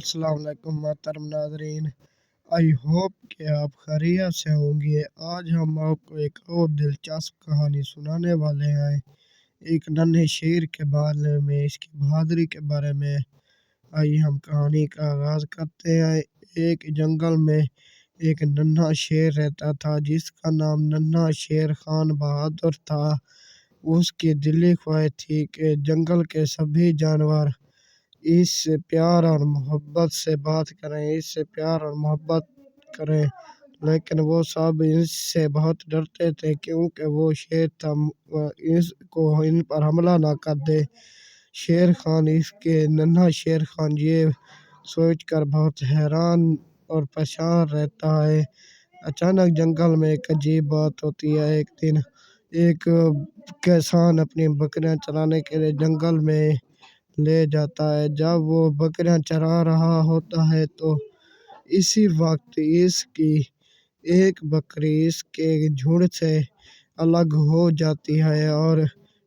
अस्सलाम वालेकुम मोहतरम नाज़रीन। आई होप कि आप खैरियत से होंगे। आज हम आपको एक और दिलचस्प कहानी सुनाने वाले हैं, एक नन्हे शेर के बारे में, इसकी बहादुरी के बारे में। आइए हम कहानी का आगाज़ करते हैं। एक जंगल में एक नन्हा शेर रहता था जिसका नाम नन्हा शेर खान बहादुर था। उसकी दिली ख्वाहिश थी कि जंगल के सभी जानवर इससे प्यार और मोहब्बत से बात करें, इससे प्यार और मोहब्बत करें, लेकिन वो सब इससे बहुत डरते थे क्योंकि वो शेर था, इसको इन पर हमला ना कर दे। शेर खान इसके नन्हा शेर खान ये सोचकर बहुत हैरान और परेशान रहता है। अचानक जंगल में एक अजीब बात होती है। एक दिन एक किसान अपनी बकरियां चराने के लिए जंगल में ले जाता है। जब वो बकरियां चरा रहा होता है तो इसी वक्त इसकी एक बकरी इसके झुंड से अलग हो जाती है और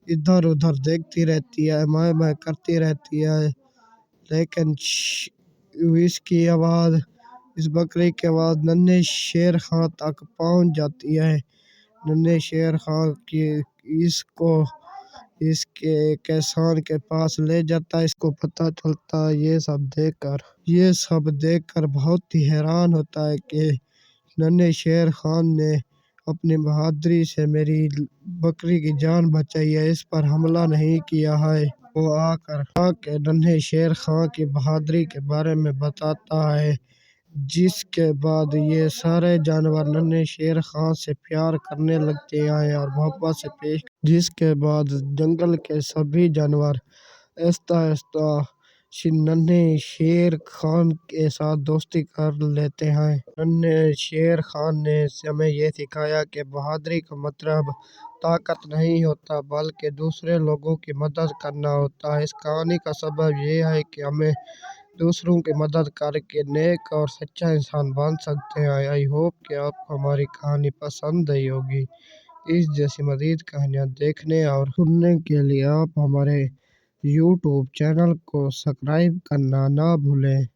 इधर उधर देखती रहती है, मैं करती रहती है। लेकिन इसकी आवाज़, इस बकरी की आवाज़ नन्हे शेर खां तक पहुंच जाती है। नन्हे शेर खां की इसको इसके किसान के पास ले जाता है। इसको पता चलता है ये सब देखकर बहुत ही हैरान होता है कि नन्हे शेर खान ने अपनी बहादुरी से मेरी बकरी की जान बचाई है, इस पर हमला नहीं किया है। वो आके नन्हे शेर खान की बहादुरी के बारे में बताता है, जिसके बाद ये सारे जानवर नन्हे शेर खान से प्यार करने लगते हैं और मोहब्बत से पेश। जिसके बाद जंगल के सभी जानवर आहिस्ता आहिस्ता नन्हे शेर खान के साथ दोस्ती कर लेते हैं। नन्हे शेर खान ने हमें ये सिखाया कि बहादुरी का मतलब ताकत नहीं होता बल्कि दूसरे लोगों की मदद करना होता है। इस कहानी का सबक ये है कि हमें दूसरों की मदद करके नेक और सच्चा इंसान बन सकते हैं। आई होप कि आपको हमारी कहानी पसंद आई होगी। इस जैसी मज़ीद कहानियाँ देखने और सुनने के लिए आप हमारे यूट्यूब चैनल को सब्सक्राइब करना ना भूलें।